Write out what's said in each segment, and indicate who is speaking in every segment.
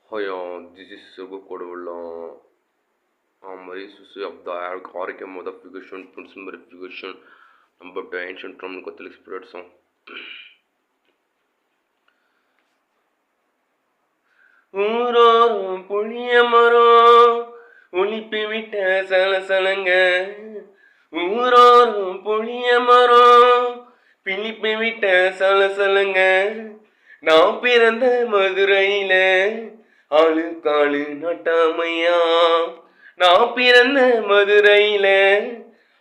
Speaker 1: Hi, this is Subbu Kodavalla. I'm very suspicious of the Arkham modification, principal verification, about the ancient Roman Catholic spirit song. ஊரோரம் புளிய மரம் ஒளிப்பி விட்ட சலசலங்க ஊரோரம் புளிய மரம் பிழிப்பி விட்ட சலசலங்க நான் பிறந்த மதுரையில ஆளுக்காளு நட்டாமையா நான் பிறந்த மதுரையில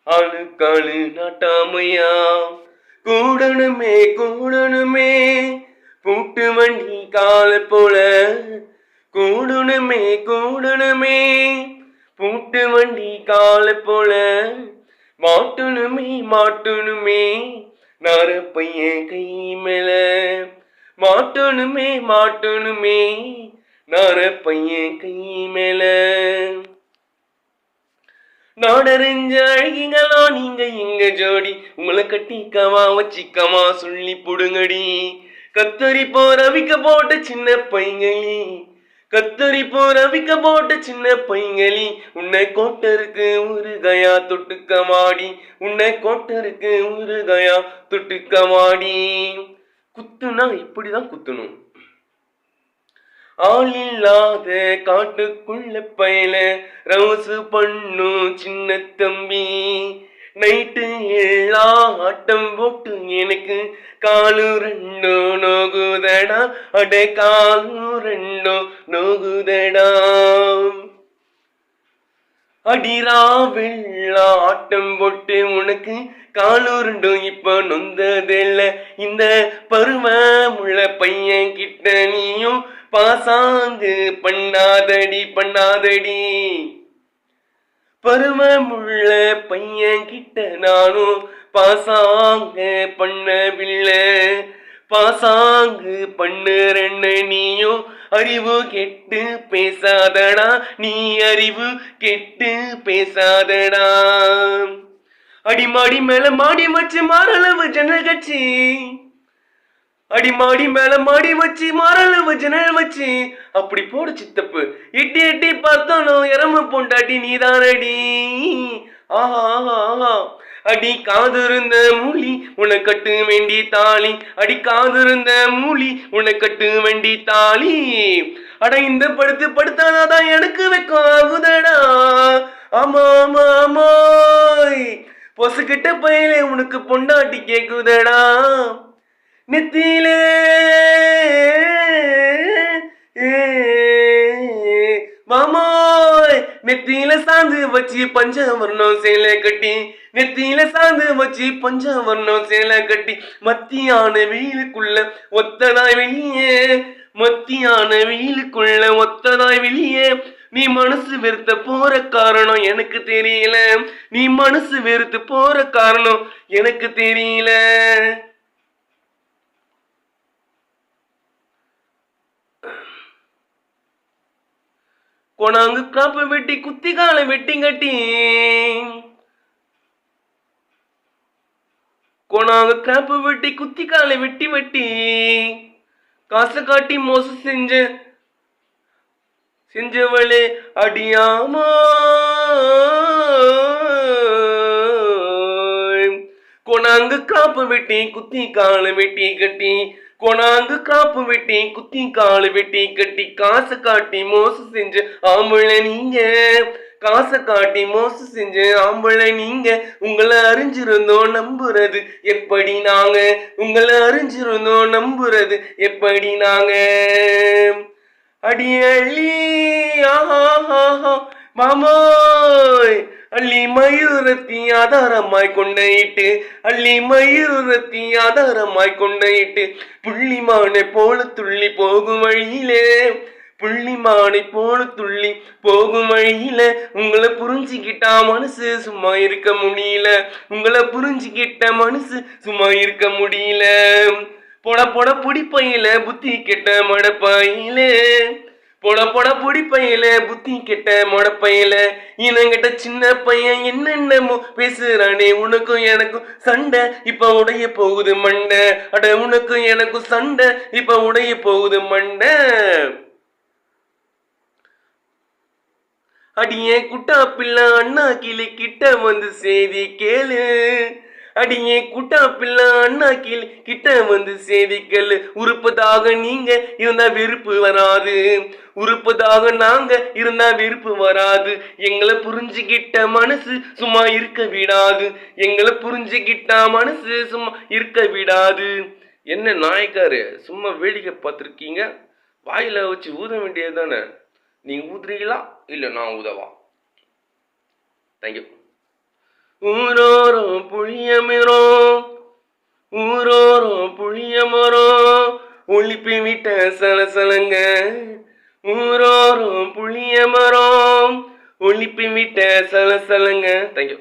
Speaker 1: ஆளுக்காளு நட்டாமையா கூடணுமே கூடணுமே பூட்டு வண்டி கால போல கூடணுமே கூடணுமே பூட்டு வண்டி கால போல மாட்டணுமே மாட்டணுமே நார பையன் கை மேல மாட்டணுமே மாட்டணுமே நார பையன் கை மேல நாடறிஞ்ச அழகிங்களா நீங்க இங்க ஜோடி உங்களை கட்டிக்கவா வச்சிக்கமா சொல்லி புடுங்கடி கத்தரி போற விக்க போட்ட சின்ன பைங்களி கத்தரி போற விக்க போட்ட சின்ன பைங்களி உன்னை கோட்டருக்கு ஊறுகயா தொட்டுக்க மாடி உன்னை கோட்டருக்கு ஊறுகயா தொட்டுக்க மாடி குத்துனா இப்படிதான் குத்தணும் ஆள் இல்லாத காட்டுக்குள்ள பயல ரவுசு பண்ணும் சின்ன தம்பி நைட்டு எல்லாம் ஆட்டம் போட்டு எனக்கு காலு ரெண்டோ நோகுதடா அடே காலு ரெண்டோ நோகுதடா அடிரா வெள்ளா ஆட்டம் போட்டு உனக்கு காலூருண்டும் இப்ப நொந்ததில்ல இந்த பருவமுள்ள பையன் கிட்ட நீயும் பாசாங்கு பண்ணாதடி பண்ணாதடி பருவமுள்ள பையன் கிட்ட நானும் பாசாங்கு பண்ணவில்லை பாசாங்கு பண்ணுறன்னு நீயும் அறிவு கெட்டு பேசாதடா நீ அறிவு கெட்டு பேசாதடா அடிமாடி மேல மாடி வச்சு மாறளவு ஜன்னல் கட்சி அடிமாடி மேல மாடி வச்சு மாறளவு ஜன்னல் வச்சு அப்படி போடு சித்தப்பு எட்டி எட்டி பார்த்தாலும் இறம பொண்டாட்டி நீதானடி ஆஹா ஆஹா ஆஹா அடி காதிருந்த மூலி உன கட்டு வேண்டி தாலி அடி காதிருந்த மூலி உன கட்டு வேண்டி தாலி அட இந்த படுத்து படுத்தாதான் எனக்கு வெக்கம் ஆகுதடா ஆமா ஆமா ஆமாய் பொசுக்கிட்ட பையலே உனக்கு பொண்டாட்டி கேக்குதடா நெத்தியிலே மாமாய் நெத்தியில சாந்து வச்சு பஞ்சவர்ணம் சேலை கட்டி நெத்தியில சாந்து வச்சு பஞ்சவர்ணம் சேலை கட்டி மத்தியான வெயிலுக்குள்ள ஒத்ததாய் வெளியே மத்தியான வெயிலுக்குள்ள ஒத்ததாய் வெளியே நீ மனசு வெறுத்த போற காரணம் எனக்கு தெரியல நீ மனசு வெறுத்து போற காரணம் எனக்கு தெரியல கொணாங்கு காப்பு வெட்டி குத்தி காலை வெட்டி கட்டி கொணாங்கு காப்பு வெட்டி குத்தி காலை வெட்டி வெட்டி காசை காட்டி மோசம் செஞ்சவளே அடியாமா கொணாங்கு காப்பு வெட்டி குத்தி காலை வெட்டி கட்டி கொணாங்கு காப்பு வெட்டி குத்தி காலு வெட்டி கட்டி காசை காட்டி மோசம் செஞ்சு ஆம்பளை நீங்க காசை காட்டி மோசம் செஞ்சு ஆம்பளை நீங்க உங்களை அறிஞ்சிருந்தோம் நம்புறது எப்படி நாங்க உங்களை அறிஞ்சிருந்தோம் நம்புறது எப்படி நாங்க அடியள்ளி ஆஹா மாமோய் அள்ளி மயூரத்தி ஆதாரமாய் கொண்டையிட்டு அள்ளி மயூரத்தி ஆதாரமாய் கொண்டையிட்டு புள்ளிமானை போல துள்ளி போகும் வழியிலே புள்ளிமானை போல துள்ளி போகும் வழியில உங்களை புரிஞ்சுக்கிட்டா மனசு சும்மா இருக்க முடியல உங்களை புரிஞ்சுக்கிட்ட மனசு சும்மா இருக்க முடியல பொட பொட புடிப்பையில புத்தி கெட்ட மடப்பையிலே பொட பொட புடிப்பையில புத்தி கெட்ட மொடப்பையில இனங்கிட்ட சின்ன பையன் என்னென்னமோ பேசுறானே உனக்கும் எனக்கும் சண்டை இப்ப உடைய போகுது மண்டை அட உனக்கும் எனக்கும் சண்டை இப்ப உடைய போகுது மண்டை அடியே குட்டா பிள்ளை அண்ணா கிளி கிட்ட வந்து செய்தி கேளு. அடியே குட்டா பிள்ளை அண்ணா கிளி கிட்ட வந்து செய்தி கேளு. உறுப்பதாக நீங்க இருந்தா வெறுப்பு வராது, உறுப்பதாக நாங்க இருந்தா வெறுப்பு வராது. எங்களை புரிஞ்சுக்கிட்ட மனசு சும்மா இருக்க விடாது, எங்களை புரிஞ்சுக்கிட்ட மனசு சும்மா இருக்க விடாது. என்ன நாயக்காரு சும்மா வேடிக்கை பார்த்துருக்கீங்க, வாயில வச்சு ஊத வேண்டியது தானே. நீங்க ஊதுறீங்களா இல்ல நான் ஊதவா? தேங்க்யூ. ஊரோரம் புளிய மரம், ஊரோரம் புளிய மரம், ஒளிப்பி விட்ட சலசலங்க. ஊரோரம் புளிய மரம், ஒளிப்பி விட்ட சலசலங்க. தேங்க்யூ.